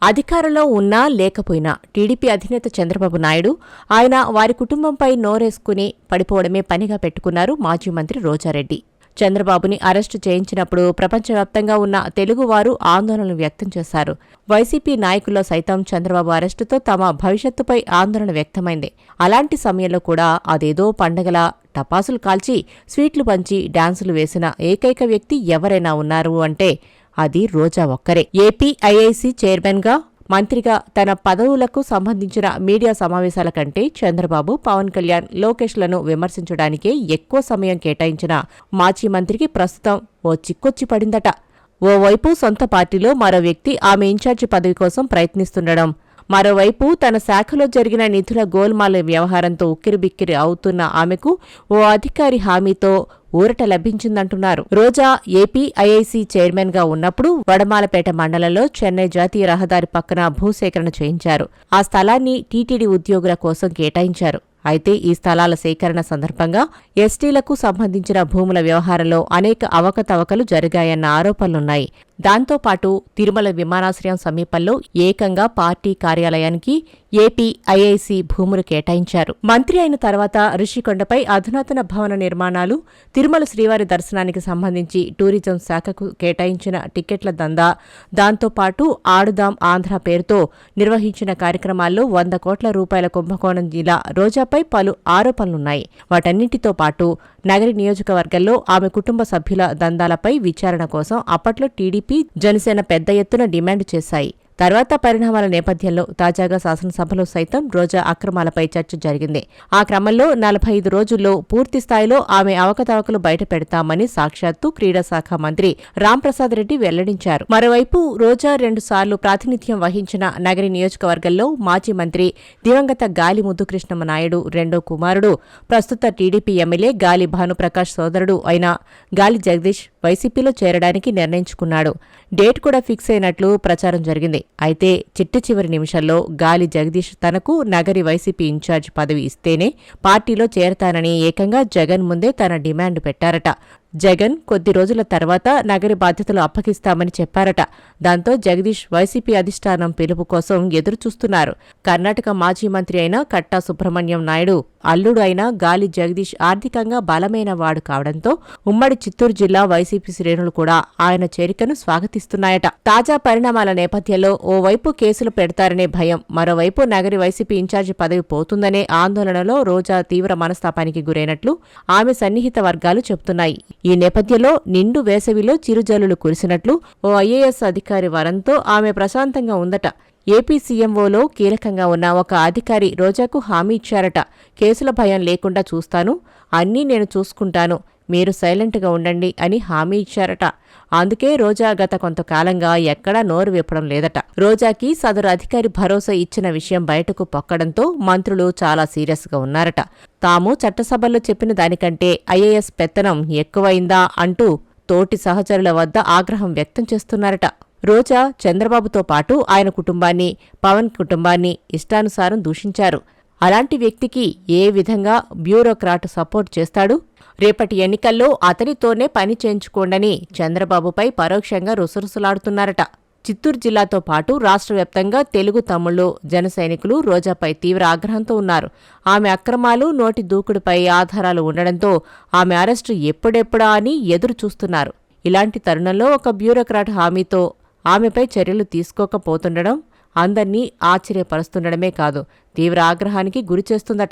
అధికారంలో ఉన్నా లేకపోయినా టీడీపీ అధినేత చంద్రబాబు నాయుడు ఆయన వారి కుటుంబంపై నోరేసుకుని పడిపోవడమే పనిగా పెట్టుకున్నారు మాజీ మంత్రి రోజారెడ్డి. చంద్రబాబుని అరెస్టు చేయించినప్పుడు ప్రపంచవ్యాప్తంగా ఉన్న తెలుగువారు ఆందోళనలు వ్యక్తం చేశారు. వైసీపీ నాయకుల్లో సైతం చంద్రబాబు అరెస్టుతో తమ భవిష్యత్తుపై ఆందోళన వ్యక్తమైంది. అలాంటి సమయంలో కూడా అదేదో పండగలా టపాసులు కాల్చి స్వీట్లు పంచి డాన్సులు వేసిన ఏకైక వ్యక్తి ఎవరైనా ఉన్నారు అంటే అది రోజా ఒక్కరే. ఏపీ ఐఐసీ చైర్మన్గా, మంత్రిగా తన పదవులకు సంబంధించిన మీడియా సమావేశాల కంటే చంద్రబాబు, పవన్ కళ్యాణ్, లోకేష్లను విమర్శించడానికే ఎక్కువ సమయం కేటాయించిన మాజీ మంత్రికి ప్రస్తుతం ఓ చిక్కొచ్చి పడిందట. ఓవైపు సొంత పార్టీలో మరో వ్యక్తి ఆమె ఇన్ఛార్జి పదవి కోసం ప్రయత్నిస్తుండడం, మరోవైపు తన శాఖలో జరిగిన నిధుల గోల్మాల వ్యవహారంతో ఉక్కిరిబిక్కిరి అవుతున్న ఆమెకు ఓ అధికారి హామీతో ఊరట లభించిందంటున్నారు. రోజా ఏపీ ఐఐసీ చైర్మన్గా ఉన్నప్పుడు వడమాలపేట మండలంలో చెన్నై జాతీయ రహదారి పక్కన భూసేకరణ చేయించారు. ఆ స్థలాన్ని టీటీడీ ఉద్యోగుల కోసం కేటాయించారు. అయితే ఈ స్థలాల సేకరణ సందర్భంగా ఎస్టీలకు సంబంధించిన భూముల వ్యవహారంలో అనేక అవకతవకలు జరిగాయన్న ఆరోపణలున్నాయి. దాంతోపాటు తిరుమల విమానాశ్రయం సమీపంలో ఏకంగా పార్టీ కార్యాలయానికి ఏపీ ఐఐసీ భూములు కేటాయించారు. మంత్రి అయిన తర్వాత రిషికొండపై అధునాతన భవన నిర్మాణాలు, తిరుమల శ్రీవారి దర్శనానికి సంబంధించి టూరిజం శాఖకు కేటాయించిన టికెట్ల దందా, దాంతోపాటు ఆడుదాం ఆంధ్ర పేరుతో నిర్వహించిన కార్యక్రమాల్లో 100 కోట్ల రూపాయల కుంభకోణం ఇలా రోజాపై పలు ఆరోపణలున్నాయి. వాటన్నింటితో పాటు నగరి నియోజకవర్గంలో ఆమె కుటుంబ సభ్యుల దందాలపై విచారణ కోసం అప్పట్లో టీడీపీ, జనసేన పెద్ద ఎత్తున డిమాండ్ చేశాయి. తర్వాత పరిణామాల నేపథ్యంలో తాజాగా శాసనసభలో సైతం రోజా అక్రమాలపై చర్చ జరిగింది. ఆ క్రమంలో 45 రోజుల్లో పూర్తిస్థాయిలో ఆమె అవకతవకలు బయటపెడతామని సాక్షాత్తు క్రీడా శాఖ మంత్రి రాంప్రసాద్ రెడ్డి వెల్లడించారు. మరోవైపు రోజా 2 సార్లు ప్రాతినిధ్యం వహించిన నగరి నియోజకవర్గంలో మాజీ మంత్రి దివంగత గాలి ముద్దుకృష్ణమనాయుడు రెండో కుమారుడు, ప్రస్తుత టీడీపీ ఎమ్మెల్యే గాలి భానుప్రకాష్ సోదరుడు అయిన గాలి జగదీష్ వైసీపీలో చేరడానికి నిర్ణయించుకున్నాడు. డేట్ కూడా ఫిక్స్ అయినట్లు ప్రచారం జరిగింది. అయితే చిట్ట చివరి నిమిషంలో గాలి జగదీష్ తనకు నగరి వైసీపీ ఇన్ఛార్జ్ పదవి ఇస్తేనే పార్టీలో చేరతానని ఏకంగా జగన్ ముందే తన డిమాండ్ పెట్టారట. జగన్ కొద్ది రోజుల తర్వాత నగరి బాధ్యతలు అప్పగిస్తామని చెప్పారట. దాంతో జగదీష్ వైసీపీ అధిష్టానం పిలుపు కోసం ఎదురుచూస్తున్నారు. కర్ణాటక మాజీ మంత్రి అయిన కట్టా సుబ్రహ్మణ్యం నాయుడు అల్లుడు అయిన గాలి జగదీష్ ఆర్థికంగా బలమైన వాడు కావడంతో ఉమ్మడి చిత్తూరు జిల్లా వైసీపీ శ్రేణులు కూడా ఆయన చేరికను స్వాగతిస్తున్నాయట. తాజా పరిణామాల నేపథ్యంలో ఓవైపు కేసులు పెడతారనే భయం, మరోవైపు నగరి వైసీపీ ఇన్ఛార్జి పదవి పోతుందనే ఆందోళనలో రోజా తీవ్ర మనస్తాపానికి గురైనట్లు ఆమె సన్నిహిత వర్గాలు చెబుతున్నాయి. ఈ నేపథ్యంలో నిండు వేసవిలో చిరుజల్లులు కురిసినట్లు ఓ ఐఏఎస్ అధికారి వరంతో ఆమె ప్రశాంతంగా ఉందట. ఏపీ సీఎంఓలో కీలకంగా ఉన్న ఒక అధికారి రోజాకు హామీ ఇచ్చారట. కేసుల భయం లేకుండా చూస్తాను, అన్నీ నేను చూసుకుంటాను, మీరు సైలెంట్గా ఉండండి అని హామీ ఇచ్చారట. అందుకే రోజా గత కొంతకాలంగా ఎక్కడా నోరు విప్పడం లేదట. రోజాకి సదరు అధికారి భరోసా ఇచ్చిన విషయం బయటకు పొక్కడంతో మంత్రులు చాలా సీరియస్గా ఉన్నారట. తాము చట్టసభల్లో చెప్పిన దానికంటే ఐఏఎస్ పెత్తనం ఎక్కువైందా అంటూ తోటి సహచరుల వద్ద ఆగ్రహం వ్యక్తం చేస్తున్నారట. రోజా చంద్రబాబుతో పాటు ఆయన కుటుంబాన్ని, పవన్ కుటుంబాన్ని ఇష్టానుసారం దూషించారు. అలాంటి వ్యక్తికి ఏ విధంగా బ్యూరోక్రాట్ సపోర్ట్ చేస్తాడు? రేపటి ఎన్నికల్లో అతనితోనే పని చేయించుకోండని చంద్రబాబుపై పరోక్షంగా రుసరుసలాడుతున్నారట. చిత్తూరు జిల్లాతో పాటు రాష్ట్ర వ్యాప్తంగా తెలుగు తమ్ముళ్లు, జన సైనికులు రోజాపై తీవ్ర ఆగ్రహంతో ఉన్నారు. ఆమె అక్రమాలు, నోటి దూకుడుపై ఆధారాలు ఉండడంతో ఆమె అరెస్టు ఎప్పుడెప్పుడా అని ఎదురు చూస్తున్నారు. ఇలాంటి తరుణంలో ఒక బ్యూరోక్రాట్ హామీతో ఆమెపై చర్యలు తీసుకోకపోతుండడం అందర్నీ ఆశ్చర్యపరుస్తుండడమే కాదు, తీవ్ర ఆగ్రహానికి గురిచేస్తుందట.